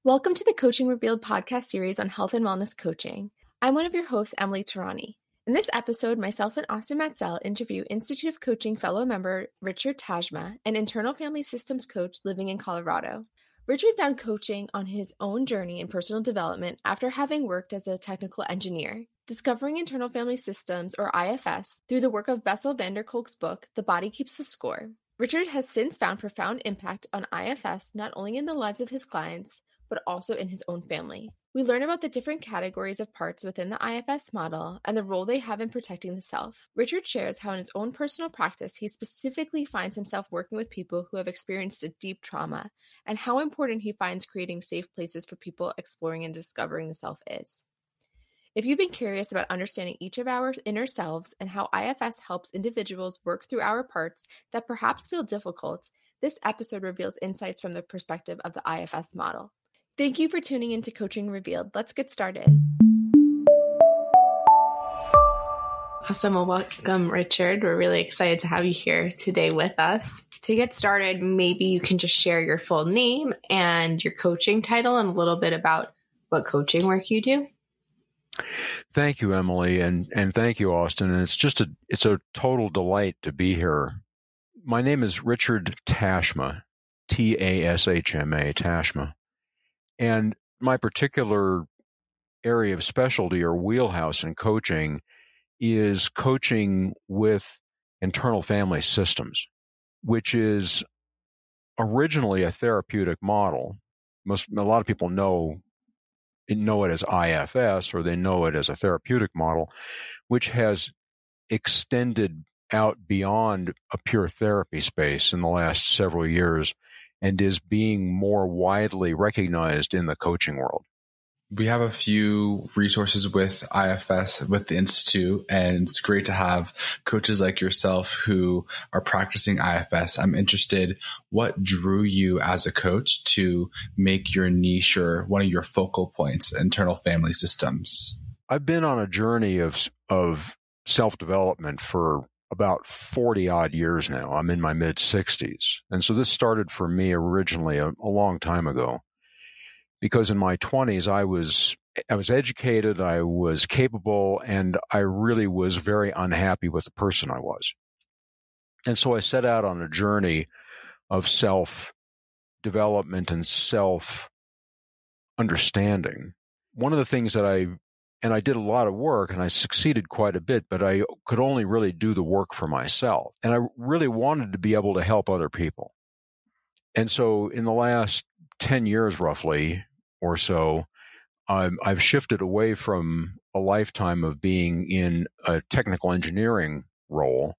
Welcome to the Coaching Revealed podcast series on health and wellness coaching. I'm one of your hosts, Emily Terrani. In this episode, myself and Austin Matzelle interview Institute of Coaching fellow member Richard Tashma, an internal family systems coach living in Colorado. Richard found coaching on his own journey in personal development after having worked as a technical engineer, discovering internal family systems, or IFS, through the work of Bessel Kolk's book, The Body Keeps the Score. Richard has since found profound impact on IFS not only in the lives of his clients, but also in his own family. We learn about the different categories of parts within the IFS model and the role they have in protecting the self. Richard shares how in his own personal practice, he specifically finds himself working with people who have experienced a deep trauma, and how important he finds creating safe places for people exploring and discovering the self is. If you've been curious about understanding each of our inner selves and how IFS helps individuals work through our parts that perhaps feel difficult, this episode reveals insights from the perspective of the IFS model. Thank you for tuning into Coaching Revealed. Let's get started. Awesome. Well, welcome, Richard. We're really excited to have you here today with us. To get started, maybe you can just share your full name and your coaching title and a little bit about what coaching work you do. Thank you, Emily, and thank you, Austin. And it's a total delight to be here. My name is Richard Tashma, Tashma, Tashma. And my particular area of specialty or wheelhouse in coaching is coaching with internal family systems, which is originally a therapeutic model. A lot of people know it as IFS, or they know it as a therapeutic model, which has extended out beyond a pure therapy space in the last several years and is being more widely recognized in the coaching world. We have a few resources with IFS, with the Institute, and it's great to have coaches like yourself who are practicing IFS. I'm interested, what drew you as a coach to make your niche or one of your focal points internal family systems? I've been on a journey of self-development for about 40 odd years now. I'm in my mid-60s. And so this started for me originally a long time ago, because in my 20s, I was educated, I was capable, and I really was very unhappy with the person I was. And so I set out on a journey of self-development and self-understanding. One of the things that I did a lot of work, and I succeeded quite a bit, but I could only really do the work for myself. And I really wanted to be able to help other people. And so in the last 10 years, roughly, or so, I've shifted away from a lifetime of being in a technical engineering role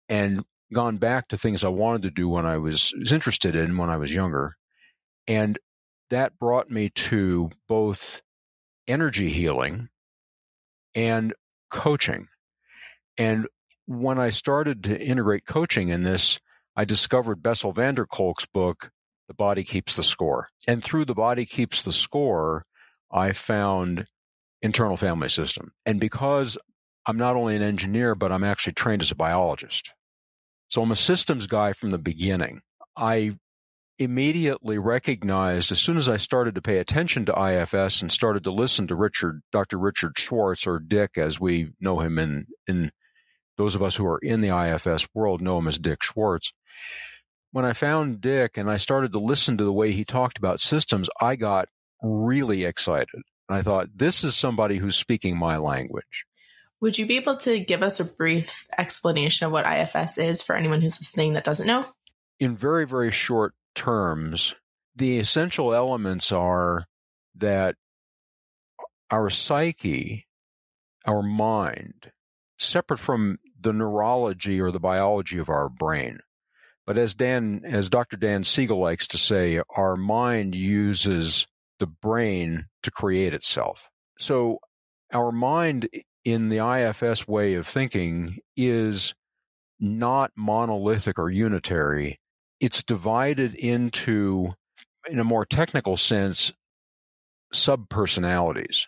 and gone back to things I wanted to do when I was interested in when I was younger. And that brought me to both energy healing and coaching. And when I started to integrate coaching in this, I discovered Bessel Kolk's book, The Body Keeps the Score. And through The Body Keeps the Score, I found internal family system. And because I'm not only an engineer, but I'm actually trained as a biologist. So I'm a systems guy from the beginning. I immediately recognized, as soon as I started to pay attention to IFS and started to listen to Dr. Richard Schwartz, or Dick as we know him in those of us who are in the IFS world know him as Dick Schwartz. When I found Dick and I started to listen to the way he talked about systems, I got really excited. And I thought, this is somebody who's speaking my language. Would you be able to give us a brief explanation of what IFS is for anyone who's listening that doesn't know? In very, very short terms, the essential elements are that our psyche, our mind, separate from the neurology or the biology of our brain, but as Dr. Dan Siegel likes to say, our mind uses the brain to create itself. So our mind in the IFS way of thinking is not monolithic or unitary. It's divided into, in a more technical sense, subpersonalities,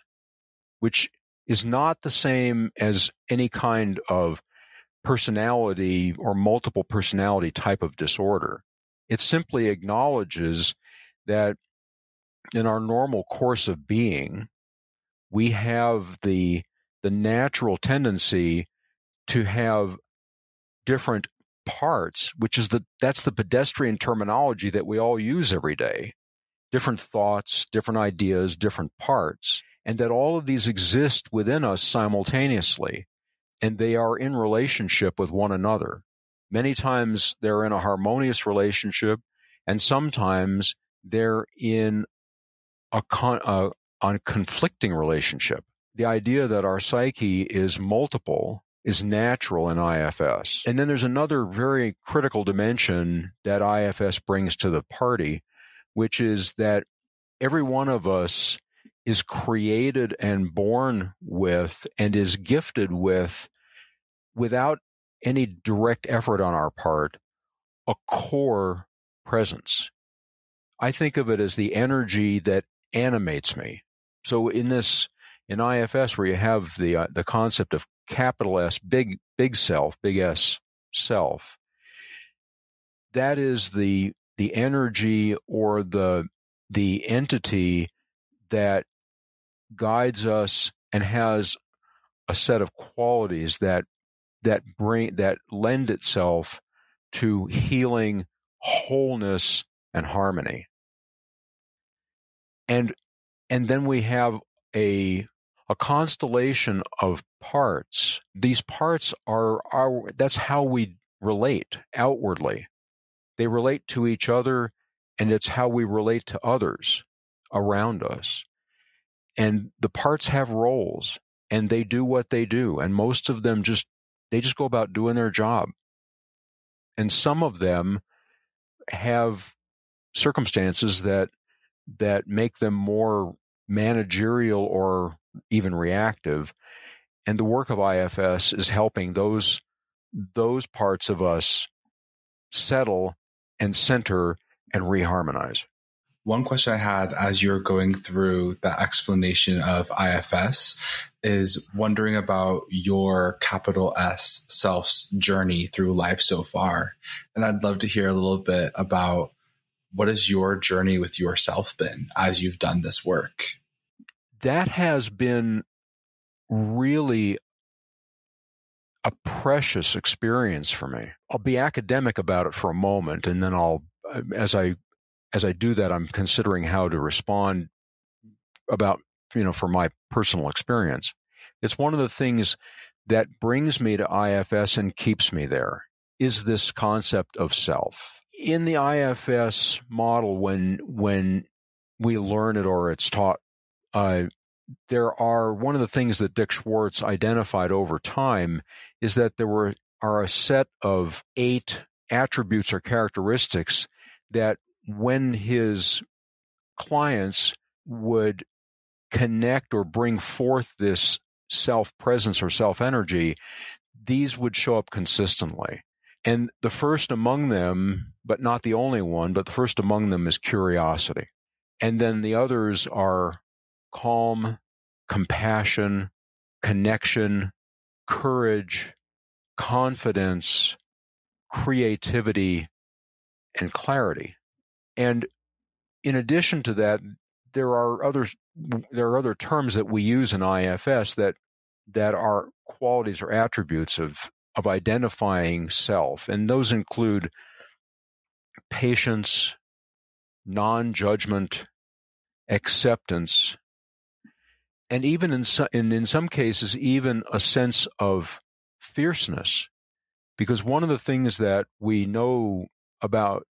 which is not the same as any kind of personality or multiple personality type of disorder. It simply acknowledges that in our normal course of being, we have the natural tendency to have different parts, which is that's the pedestrian terminology that we all use every day. Different thoughts, different ideas, different parts, and that all of these exist within us simultaneously, and they are in relationship with one another. Many times they're in a harmonious relationship, and sometimes they're in a conflicting relationship. The idea that our psyche is multiple is natural in IFS. And then there's another very critical dimension that IFS brings to the party, which is that every one of us is created and born with and is gifted with, without any direct effort on our part, a core presence. I think of it as the energy that animates me. So in IFS, where you have the concept of capital S, big self, big S self, that is the energy or the entity that guides us and has a set of qualities that lend itself to healing, wholeness, and harmony. And then we have a constellation of parts. These parts that's how we relate outwardly. They relate to each other, and it's how we relate to others around us. And the parts have roles, and they do what they do. And most of them just go about doing their job. And some of them have circumstances that make them more managerial or even reactive. And the work of IFS is helping those parts of us settle and center and reharmonize. One question I had as you're going through the explanation of IFS is wondering about your capital S self's journey through life so far. And I'd love to hear a little bit about what has your journey with yourself been as you've done this work? That has been really a precious experience for me. I'll be academic about it for a moment, and then as I do that, I'm considering how to respond about, for my personal experience. It's one of the things that brings me to IFS and keeps me there, is this concept of self. In the IFS model, when we learn it or it's taught, there are, one of the things that Dick Schwartz identified over time is that there are a set of 8 attributes or characteristics that when his clients would connect or bring forth this self-presence or self-energy, these would show up consistently. And the first among them, but not the only one, but the first among them is curiosity. And then the others are calm, compassion, connection, courage, confidence, creativity, and clarity. And in addition to that, there are other terms that we use in IFS that are qualities or attributes of identifying self, and those include patience, non-judgment, acceptance, and even in some cases, even a sense of fierceness. Because one of the things that we know about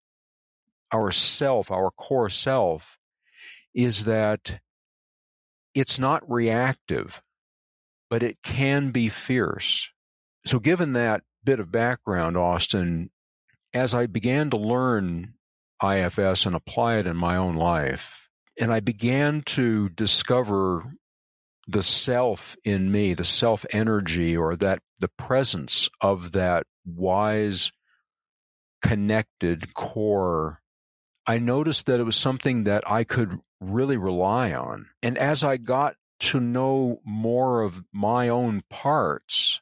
ourself, our core self, is that it's not reactive, but it can be fierce. So given that bit of background, Austin, as I began to learn IFS and apply it in my own life, and I began to discover the self in me, the self energy, or that the presence of that wise, connected core, I noticed that it was something that I could really rely on. And as I got to know more of my own parts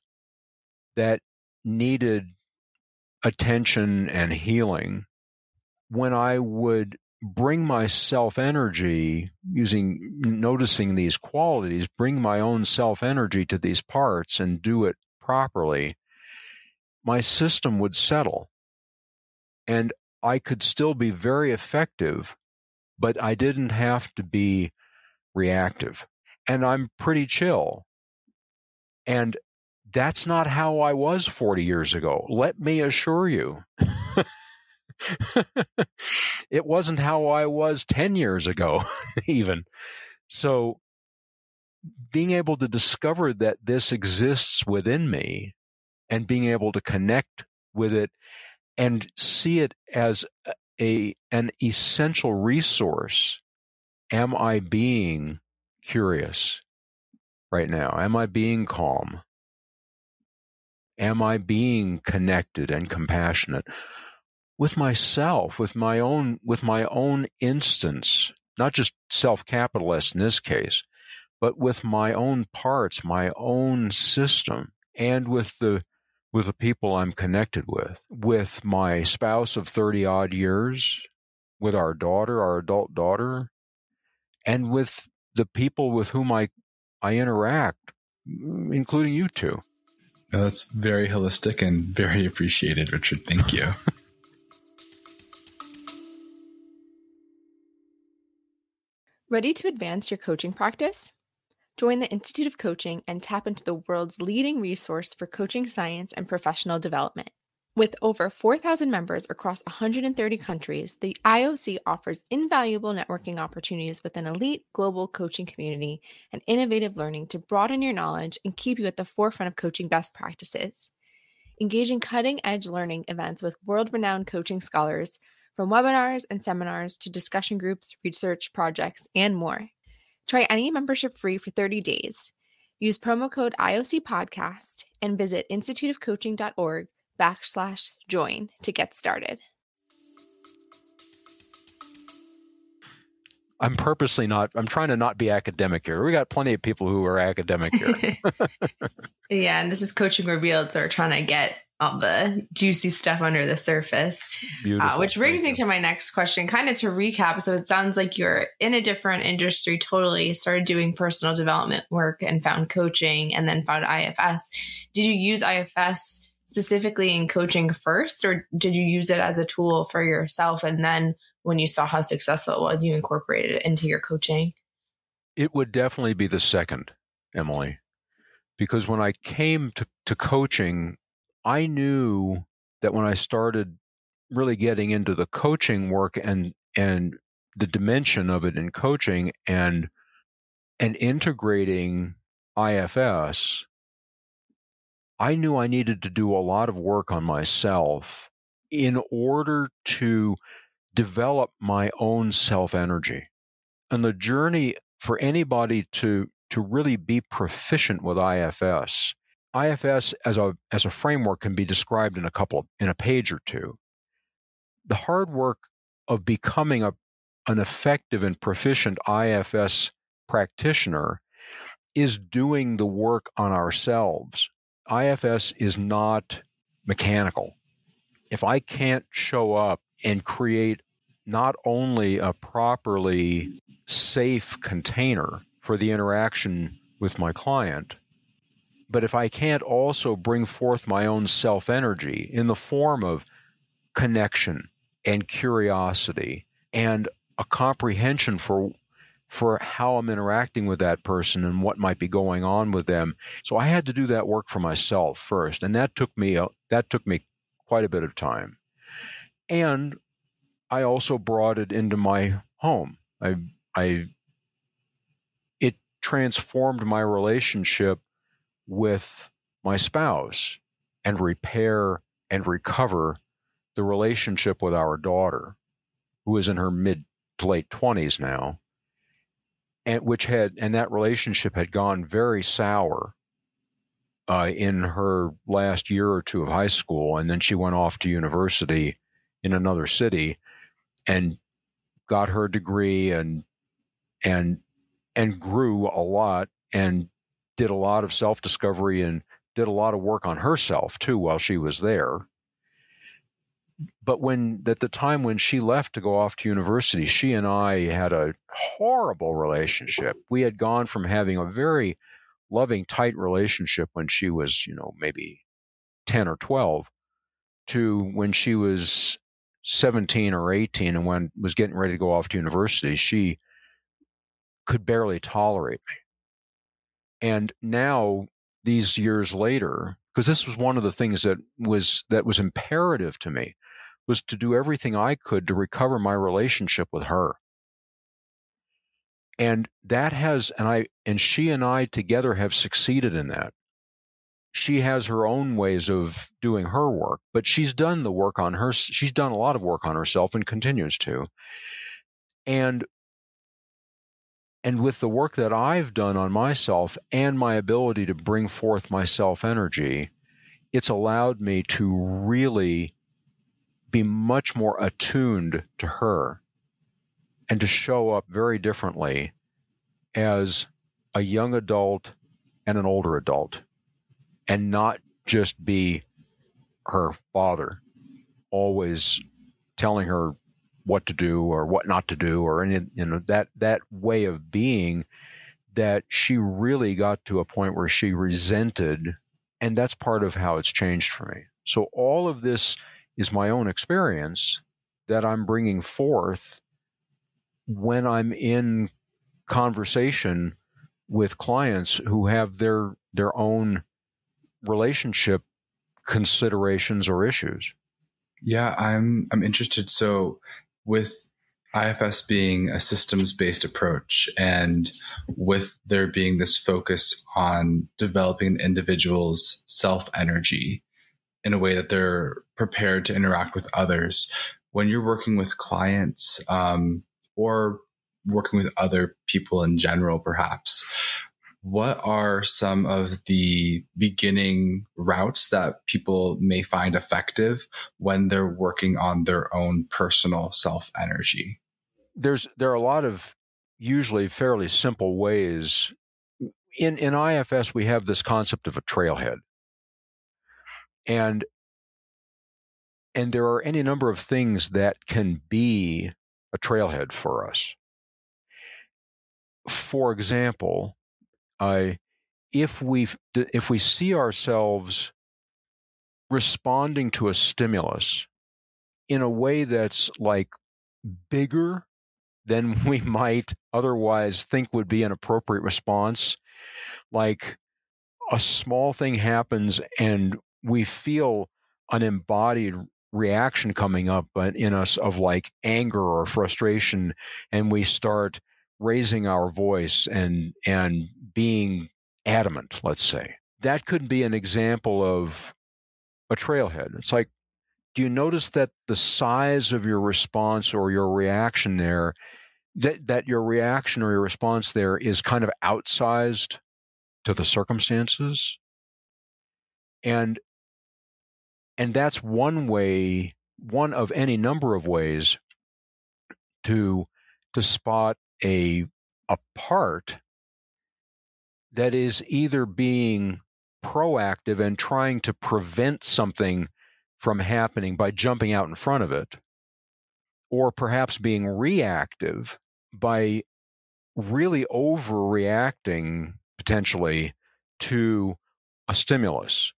that needed attention and healing, when I would bring my self-energy noticing these qualities, bring my own self-energy to these parts and do it properly, my system would settle. And I could still be very effective, but I didn't have to be reactive. And I'm pretty chill. And that's not how I was 40 years ago. Let me assure you. It wasn't how I was 10 years ago, even. So being able to discover that this exists within me and being able to connect with it and see it as an essential resource. Am I being curious right now? Am I being calm? Am I being connected and compassionate with myself, with my own instance, not just self-capitalist in this case, but with my own parts, my own system, and with the people I'm connected with my spouse of 30 odd years, with our adult daughter, and with the people with whom I interact, including you two. That's very holistic and very appreciated, Richard. Thank you. Ready to advance your coaching practice? Join the Institute of Coaching and tap into the world's leading resource for coaching science and professional development. With over 4,000 members across 130 countries, the IOC offers invaluable networking opportunities with an elite global coaching community and innovative learning to broaden your knowledge and keep you at the forefront of coaching best practices. Engage in cutting-edge learning events with world-renowned coaching scholars, from webinars and seminars to discussion groups, research projects, and more. Try any membership free for 30 days. Use promo code IOC Podcast and visit instituteofcoaching.org/join to get started. I'm trying to not be academic here. We got plenty of people who are academic here. Yeah, and this is Coaching Revealed, so we're trying to get all the juicy stuff under the surface. Beautiful. Which brings me to my next question, kind of to recap. So it sounds like you're in a different industry totally, started doing personal development work and found coaching and then found IFS. Did you use IFS specifically in coaching first, or did you use it as a tool for yourself? And then when you saw how successful it was, you incorporated it into your coaching? It would definitely be the second, Emily, because when I came to coaching, I knew that when I started really getting into the coaching work and the dimension of it in coaching and integrating IFS, I knew I needed to do a lot of work on myself in order to develop my own self-energy. And the journey for anybody to really be proficient with IFS as a framework can be described in a page or two. The hard work of becoming an effective and proficient IFS practitioner is doing the work on ourselves. IFS is not mechanical. If I can't show up and create not only a properly safe container for the interaction with my client, but if I can't also bring forth my own self-energy in the form of connection and curiosity and a comprehension for how I'm interacting with that person and what might be going on with them. So I had to do that work for myself first, and that took me quite a bit of time. And I also brought it into my home. It transformed my relationship with my spouse and repair and recover the relationship with our daughter, who is in her mid to late 20s now, and that relationship had gone very sour in her last year or two of high school, and then she went off to university in another city and got her degree and grew a lot and did a lot of self-discovery and did a lot of work on herself too while she was there. But at the time when she left to go off to university, she and I had a horrible relationship. We had gone from having a very loving, tight relationship when she was, maybe 10 or 12 to when she was 17 or 18 and was getting ready to go off to university, she could barely tolerate me. And now, these years later, because this was one of the things that was imperative to me, was to do everything I could to recover my relationship with her. And she and I together have succeeded in that. She has her own ways of doing her work, but she's done the work on her. She's done a lot of work on herself and continues to. And with the work that I've done on myself and my ability to bring forth my self-energy, it's allowed me to really be much more attuned to her and to show up very differently as a young adult and an older adult, and not just be her father, always telling her what to do or what not to do, or any, that way of being that she really got to a point where she resented. And that's part of how it's changed for me. So all of this is my own experience that I'm bringing forth when I'm in conversation with clients who have their own relationship considerations or issues. Yeah, I'm interested. So with IFS being a systems-based approach, and with there being this focus on developing an individual's self-energy in a way that they're prepared to interact with others, when you're working with clients or working with other people in general, perhaps, what are some of the beginning routes that people may find effective when they're working on their own personal self-energy? There are a lot of usually fairly simple ways. In IFS, we have this concept of a trailhead. And there are any number of things that can be a trailhead for us. For example, if we see ourselves responding to a stimulus in a way that's like bigger than we might otherwise think would be an appropriate response, like a small thing happens and we feel an embodied reaction coming up in us of like anger or frustration, and we start raising our voice and being adamant, let's say. That could be an example of a trailhead. It's like, do you notice that the size of your response or your reaction there, that your reaction or your response there is kind of outsized to the circumstances? And that's one way, one of any number of ways to spot a part that is either being proactive and trying to prevent something from happening by jumping out in front of it, or perhaps being reactive by really overreacting potentially to a stimulus.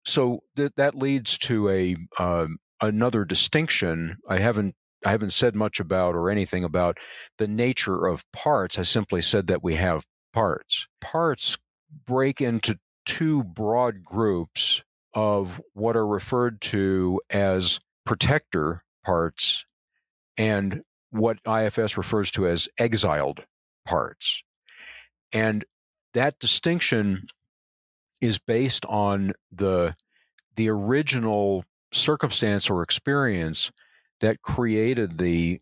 So that leads to another distinction. I haven't said much about or anything about the nature of parts. I simply said that we have parts. Parts break into two broad groups of what are referred to as protector parts and what IFS refers to as exiled parts. And that distinction is based on the original circumstance or experience that created the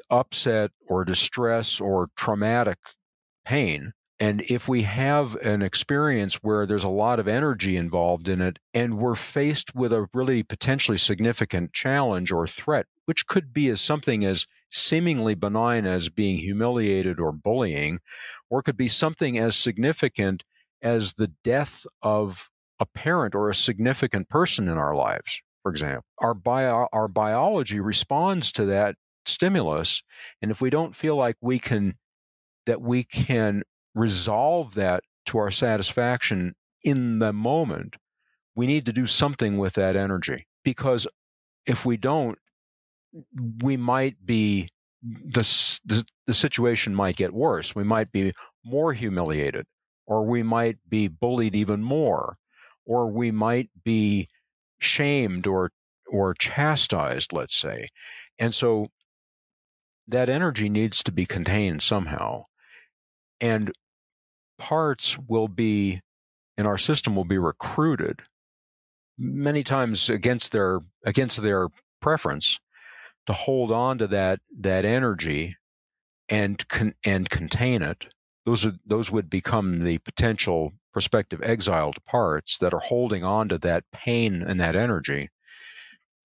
upset or distress or traumatic pain. And if we have an experience where there's a lot of energy involved in it, and we're faced with a really potentially significant challenge or threat, which could be as something as seemingly benign as being humiliated or bullying, or it could be something as significant as the death of a parent or a significant person in our lives. for example. Our biology responds to that stimulus, and if we don't feel like we can resolve that to our satisfaction in the moment, we need to do something with that energy, because if we don't, we might be the situation might get worse. We might be more humiliated, or we might be bullied even more, or we might be shamed or chastised, let's say. And so that energy needs to be contained somehow. And parts in our system will be recruited many times against their preference to hold on to that energy and contain it. Those would become the potential prospective exiled parts that are holding on to that pain and that energy.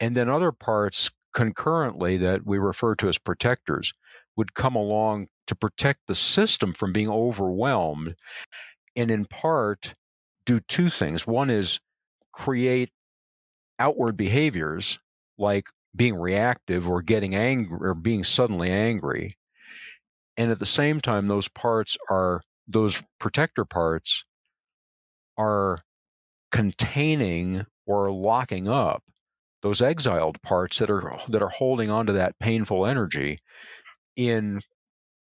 And then other parts concurrently that we refer to as protectors would come along to protect the system from being overwhelmed, and in part do two things. One is create outward behaviors like being reactive or getting angry or being suddenly angry. And at the same time, those protector parts are containing or locking up those exiled parts that are holding on to that painful energy in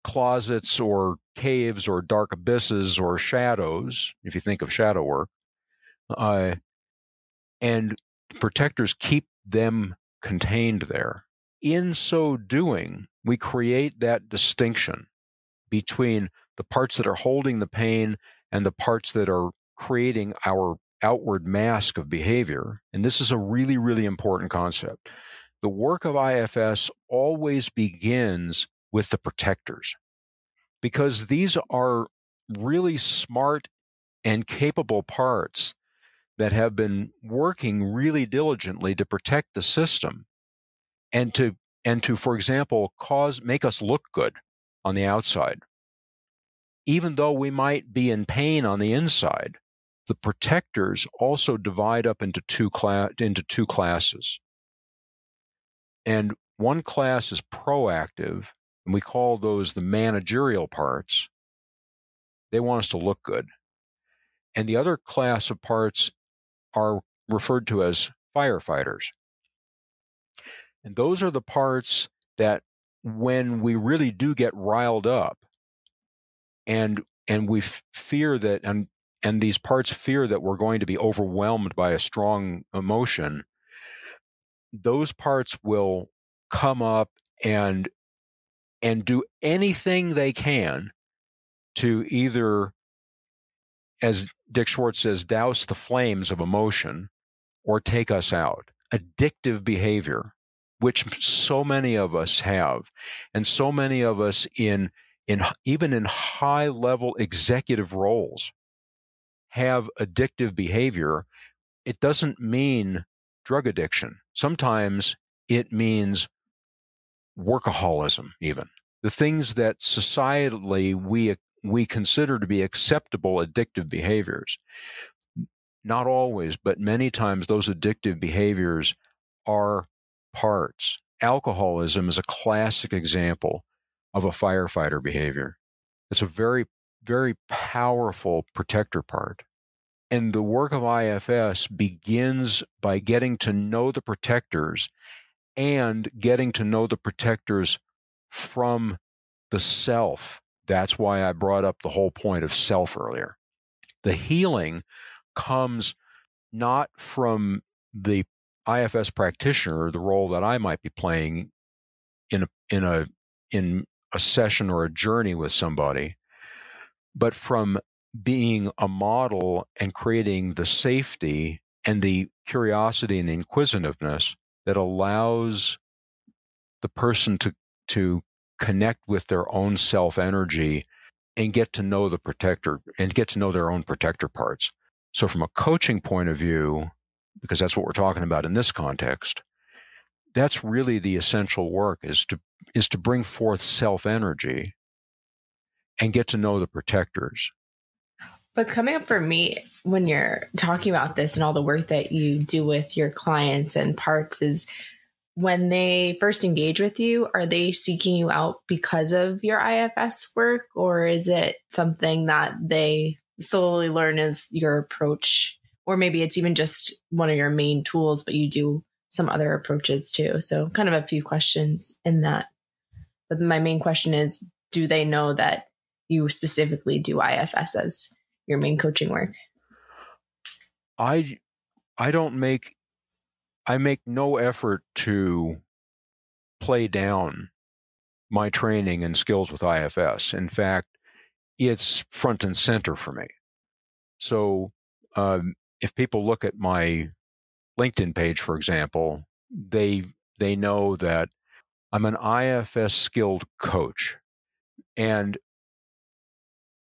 closets or caves or dark abysses or shadows, if you think of shadow work. And protectors keep them contained there. In so doing, we create that distinction between the parts that are holding the pain and the parts that are creating our outward mask of behavior. And this is a really, really important concept. The work of IFS always begins with the protectors, because these are really smart and capable parts that have been working really diligently to protect the system and to, for example, make us look good on the outside. Even though we might be in pain on the inside, the protectors also divide up into two classes. And one class is proactive, and we call those the managerial parts. They want us to look good. And the other class of parts are referred to as firefighters. And those are the parts that when we really do get riled up and we fear that, and these parts fear that we're going to be overwhelmed by a strong emotion, those parts will come up and do anything they can to either, as Dick Schwartz says, douse the flames of emotion or take us out. Addictive behavior, which so many of us have, and so many of us even in high-level executive roles have addictive behavior. It doesn't mean drug addiction. Sometimes it means workaholism, even. The things that societally we consider to be acceptable addictive behaviors. Not always, but many times those addictive behaviors are parts. Alcoholism is a classic example of a firefighter behavior. It's a very, very powerful protector part. And the work of IFS begins by getting to know the protectors and getting to know the protectors from the self. That's why I brought up the whole point of self earlier. The healing comes not from the IFS practitioner, the role that I might be playing in a session or a journey with somebody, but from being a model and creating the safety and the curiosity and the inquisitiveness that allows the person to connect with their own self-energy and get to know the protector and get to know their own protector parts. So from a coaching point of view, because that's what we're talking about in this context, that's really the essential work, is to bring forth self-energy and get to know the protectors. What's coming up for me when you're talking about this and all the work that you do with your clients and parts is when they first engage with you, are they seeking you out because of your IFS work, or is it something that they slowly learn as your approach? Or maybe it's even just one of your main tools, but you do some other approaches too. So kind of a few questions in that. But my main question is, do they know that you specifically do IFS as your main coaching work? I make no effort to play down my training and skills with IFS. In fact, it's front and center for me. So if people look at my LinkedIn page, for example, they know that I'm an IFS skilled coach. And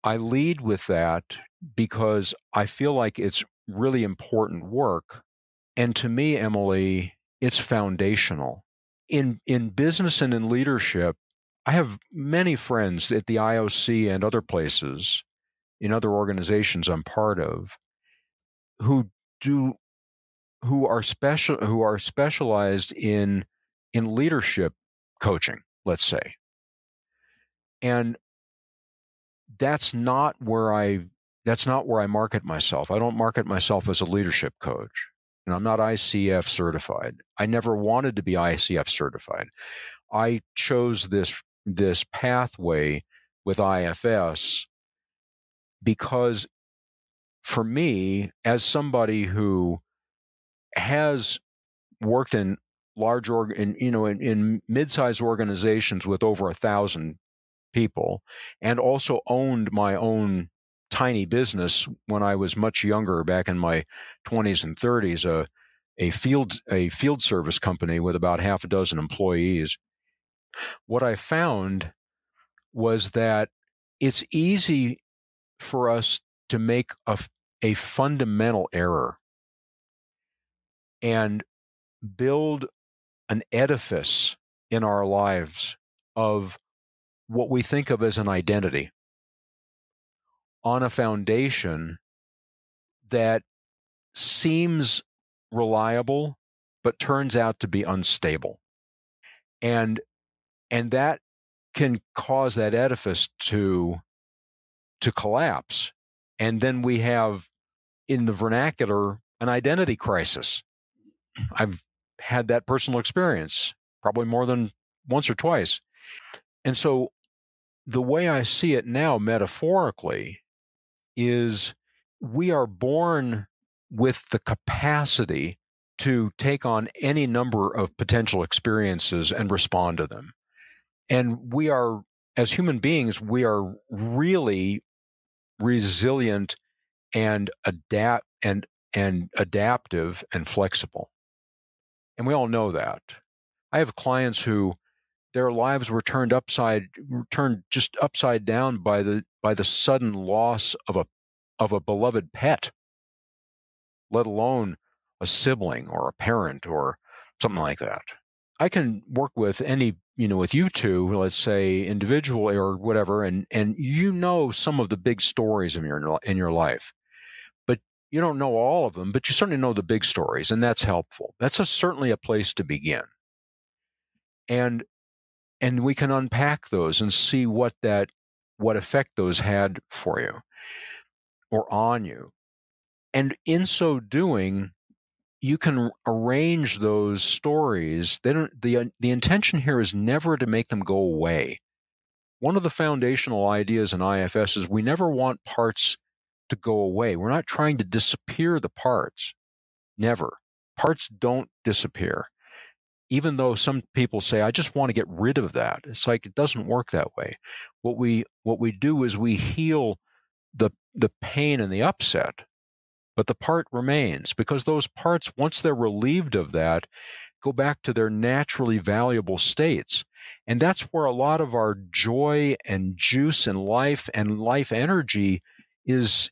I lead with that because I feel like it's really important work. And to me, Emily, it's foundational. In business and in leadership, I have many friends at the IOC and other places, in other organizations I'm part of, who are specialized in leadership coaching, let's say. And that's not where I market myself. I don't market myself as a leadership coach. And I'm not ICF certified. I never wanted to be ICF certified. I chose this pathway with IFS because for me, as somebody who has worked in in mid-sized organizations with over 1,000 people, and also owned my own tiny business when I was much younger, back in my 20s and 30s, a field service company with about half a dozen employees. What I found was that it's easy for us to make a fundamental error and build an edifice in our lives of what we think of as an identity on a foundation that seems reliable but turns out to be unstable. And that can cause that edifice to collapse. And then we have, in the vernacular, an identity crisis. I've had that personal experience probably more than once or twice. And so the way I see it now, metaphorically, is we are born with the capacity to take on any number of potential experiences and respond to them. And we are, as human beings, we are really resilient and adaptive and flexible. And we all know that. I have clients who their lives were turned just upside down by the sudden loss of a beloved pet, let alone a sibling or a parent or something like that. I can work with with you two, let's say individually or whatever, and some of the big stories in your life, but you don't know all of them, but you certainly know the big stories, and that's helpful. That's certainly a place to begin. And we can unpack those and see what effect those had for you or on you. And in so doing, you can arrange those stories. The intention here is never to make them go away. One of the foundational ideas in IFS is we never want parts to go away. We're not trying to disappear the parts. Never. Parts don't disappear. Even though some people say, I just want to get rid of that. It's like, it doesn't work that way. What we do is we heal the pain and the upset, but the part remains, because those parts, once they're relieved of that, go back to their naturally valuable states. And that's where a lot of our joy and juice and life energy is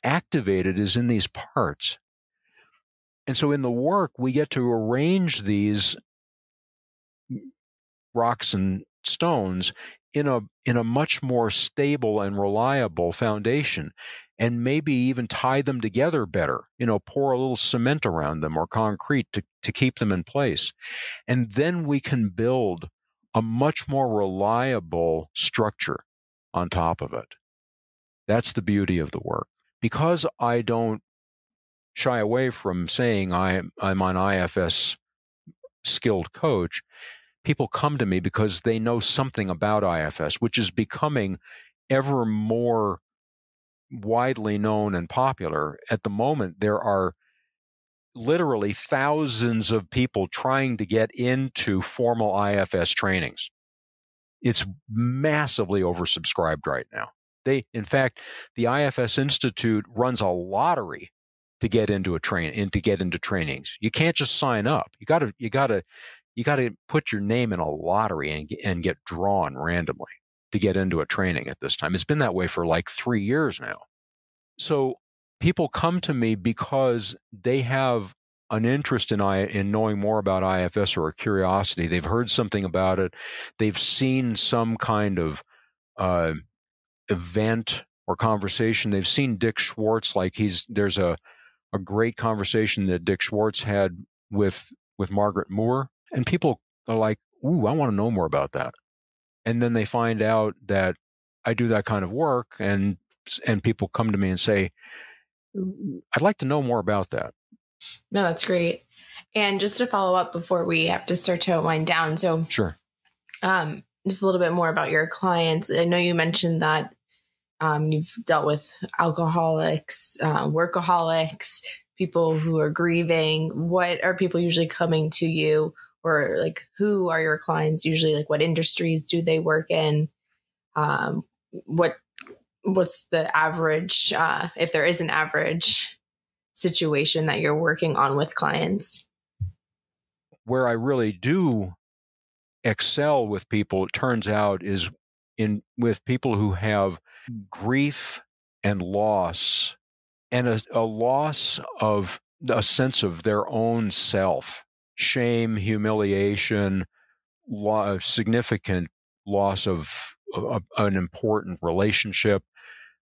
activated, is in these parts. And so in the work, we get to arrange these rocks and stones in a much more stable and reliable foundation. and maybe even tie them together better, pour a little cement around them or concrete to keep them in place. And then we can build a much more reliable structure on top of it. That's the beauty of the work. Because I don't shy away from saying I'm an IFS skilled coach, people come to me because they know something about IFS, which is becoming ever more widely known and popular. At the moment, there are literally thousands of people trying to get into formal IFS trainings. It's massively oversubscribed right now. In fact, the IFS Institute runs a lottery to get into trainings. You can't just sign up. You got to put your name in a lottery and get drawn randomly to get into a training at this time. It's been that way for like 3 years now. So people come to me because they have an interest in knowing more about IFS or a curiosity. They've heard something about it. They've seen some kind of event or conversation. They've seen Dick Schwartz, there's a great conversation that Dick Schwartz had with Margaret Moore, and people are like, ooh, I want to know more about that. And then they find out that I do that kind of work, and people come to me and say, I'd like to know more about that. No, that's great. And just to follow up before we have to start to wind down. So sure. Just a little bit more about your clients. I know you mentioned that you've dealt with alcoholics, workaholics, people who are grieving. What are people usually coming to you, or like, who are your clients usually? Like, what industries do they work in? What's the average, if there is an average situation that you're working on with clients? Where I really do excel with people, it turns out, is with people who have grief and loss, and a loss of a sense of their own self, shame, humiliation, significant loss of an important relationship.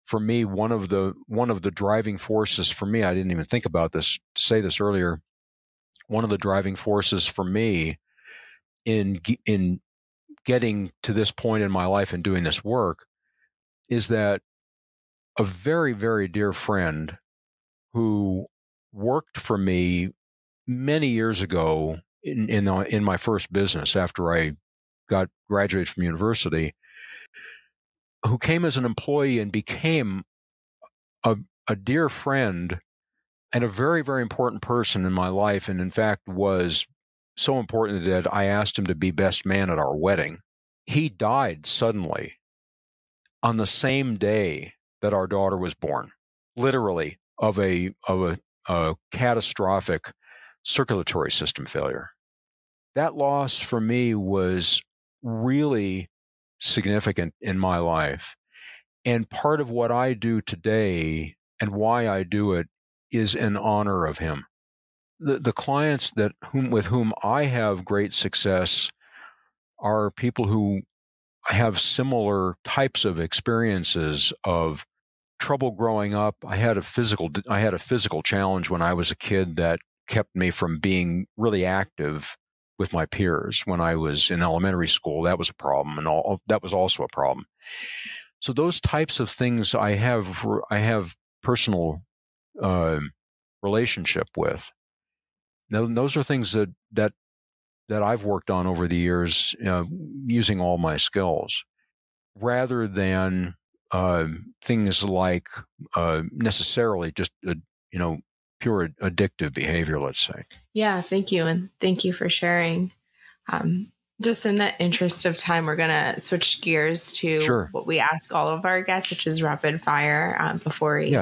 For me, one of the driving forces for me, I didn't even think about this, to say this earlier, one of the driving forces for me in getting to this point in my life and doing this work is that a very, very dear friend who worked for me many years ago in my first business after I graduated from university, who came as an employee and became a dear friend and a very, very important person in my life, and in fact was so important that I asked him to be best man at our wedding. He died suddenly on the same day that our daughter was born, literally of a catastrophic circulatory system failure. That loss for me was really significant in my life. And part of what I do today and why I do it is in honor of him. The clients with whom I have great success are people who have similar types of experiences of trouble growing up. I had a physical challenge when I was a kid that kept me from being really active with my peers. When I was in elementary school, that was a problem, and that was also a problem. So those types of things I have personal relationship with. Now, those are things that I've worked on over the years, using all my skills, rather than things like necessarily just pure addictive behavior, let's say. Yeah, thank you, and thank you for sharing. Just in the interest of time, we're going to switch gears to what we ask all of our guests, which is rapid fire, before we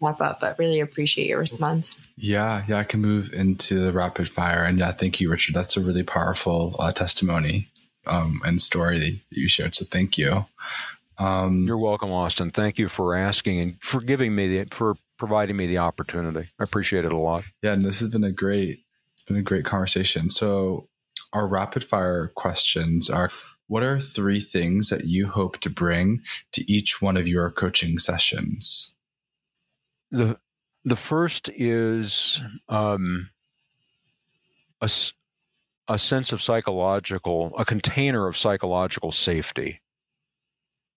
wrap up, but really appreciate your response. Yeah, I can move into the rapid fire. And yeah, thank you, Richard. That's a really powerful testimony and story that you shared. So thank you. You're welcome, Austin. Thank you for asking and for for providing me the opportunity. I appreciate it a lot. Yeah, and this has been a great conversation. So our rapid fire questions are: what are 3 things that you hope to bring to each one of your coaching sessions? The first is a sense of a container of psychological safety,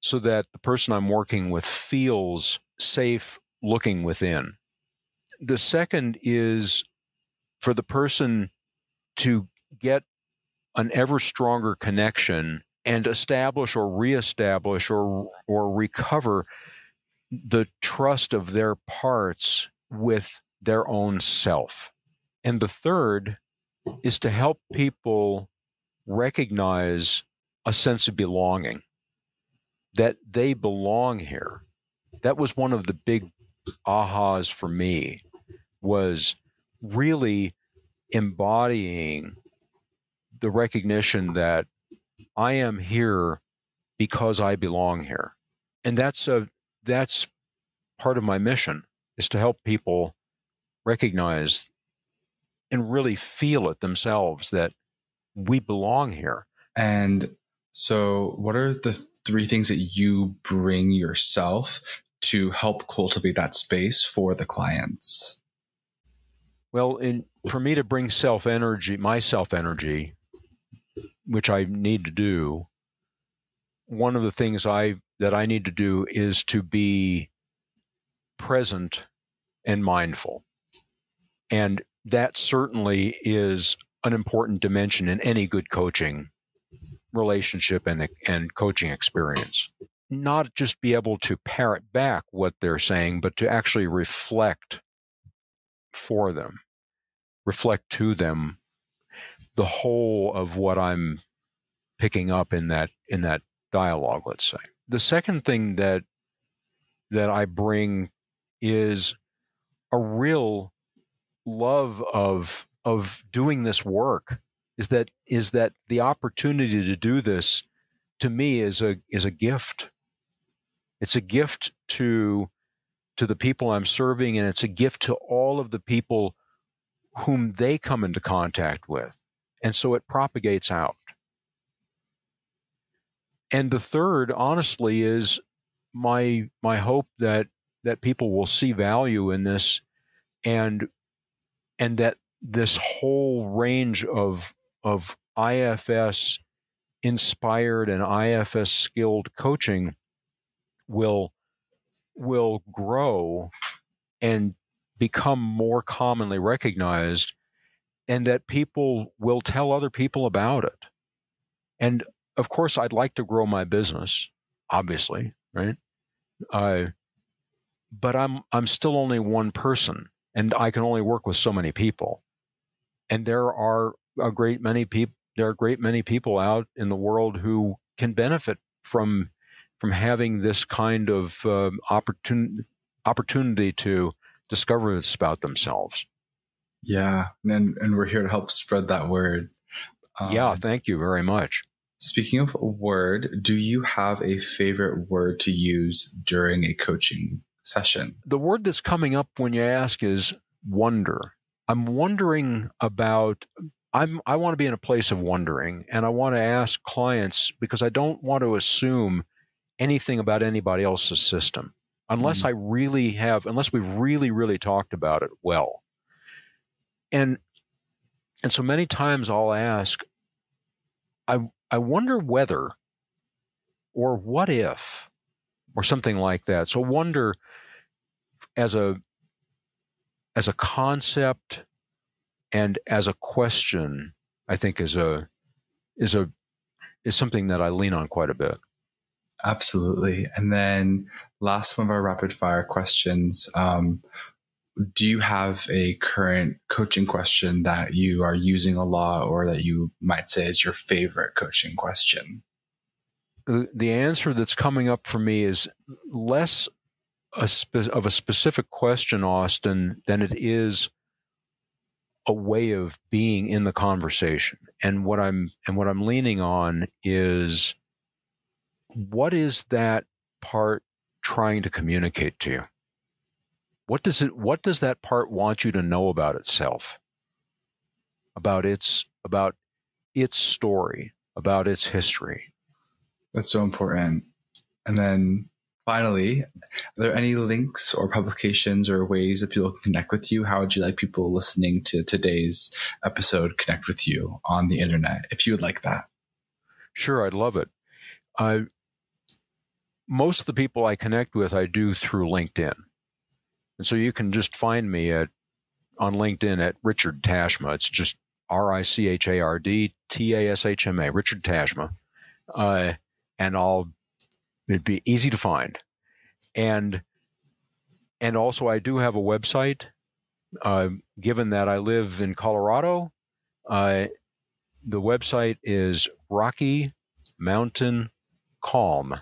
so that the person I'm working with feels safe looking within. The second is for the person to get an ever stronger connection and establish or reestablish or recover the trust of their parts with their own self. And the third is to help people recognize a sense of belonging, that they belong here. That was one of the big ahas for me, was really embodying the recognition that I am here because I belong here. And that's part of my mission, is to help people recognize and really feel it themselves that we belong here. And so what are the 3 things that you bring yourself to help cultivate that space for the clients? Well, for me to bring my self-energy, which I need to do, one of the things that I need to do is to be present and mindful. And that certainly is an important dimension in any good coaching relationship and coaching experience. Not just be able to parrot back what they're saying, but to actually reflect for them, reflect to them the whole of what I'm picking up in that dialogue, let's say. The second thing that I bring is a real love of doing this work, is that the opportunity to do this to me is a gift. It's a gift to the people I'm serving, and it's a gift to all of the people whom they come into contact with. And so it propagates out. And the third, honestly, is my hope that people will see value in this, and that this whole range of IFS inspired and IFS skilled coaching will grow and become more commonly recognized, and that people will tell other people about it. And of course, I'd like to grow my business, obviously, right? But I'm still only one person, and I can only work with so many people. And there are a great many people out in the world who can benefit from having this kind of opportunity to discover this about themselves. Yeah, and we're here to help spread that word. Yeah, thank you very much. Speaking of a word, do you have a favorite word to use during a coaching session? The word that's coming up when you ask is wonder. I'm wondering about, I want to be in a place of wondering, and I want to ask clients, because I don't want to assume anything about anybody else's system unless we've really, really talked about it well. And so many times I'll ask, I wonder whether, or what if, or something like that. So wonder as a concept and as a question, I think is something that I lean on quite a bit. Absolutely. And then last one of our rapid fire questions. Do you have a current coaching question that you are using a lot, or that you might say is your favorite coaching question? The answer that's coming up for me is less of a specific question, Austin, than it is a way of being in the conversation. And what I'm leaning on is, what is that part trying to communicate to you? What does that part want you to know about itself? About its story, about its history. That's so important. And then Finally, are there any links or publications or ways that people can connect with you? How would you like people listening to today's episode connect with you on the internet, if you would like that? Sure, I'd love it. Most of the people I connect with, I do through LinkedIn. And so you can just find me on LinkedIn at Richard Tashma. It's just RichardTashma, Richard Tashma. And it'd be easy to find. And also I do have a website. Given that I live in Colorado, the website is Rocky Mountain Calm,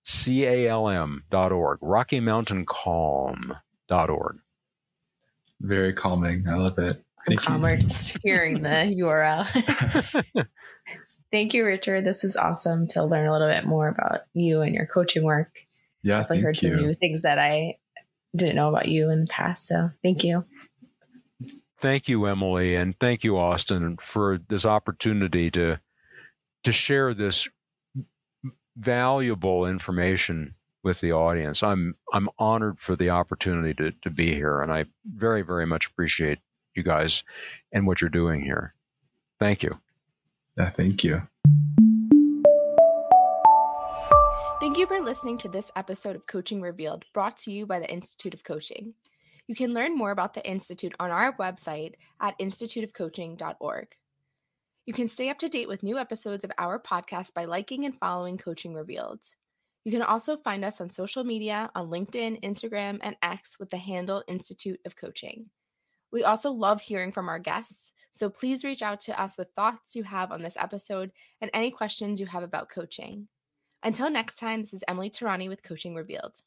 CALM.org, RockyMountainCalm.org. Very calming. I love it. I'm calmer just hearing the URL. Thank you, Richard. This is awesome to learn a little bit more about you and your coaching work. Yeah, Definitely heard some new things that I didn't know about you in the past. So thank you. Thank you, Emily, and thank you, Austin, for this opportunity to share this valuable information with the audience. I'm honored for the opportunity to be here, and I very, very much appreciate you guys and what you're doing here. Thank you. Yeah, thank you. Thank you for listening to this episode of Coaching Revealed, brought to you by the Institute of Coaching. You can learn more about the Institute on our website at instituteofcoaching.org. You can stay up to date with new episodes of our podcast by liking and following Coaching Revealed. You can also find us on social media on LinkedIn, Instagram, and X with the handle Institute of Coaching. We also love hearing from our guests, so please reach out to us with thoughts you have on this episode and any questions you have about coaching. Until next time, this is Emily Terrani with Coaching Revealed.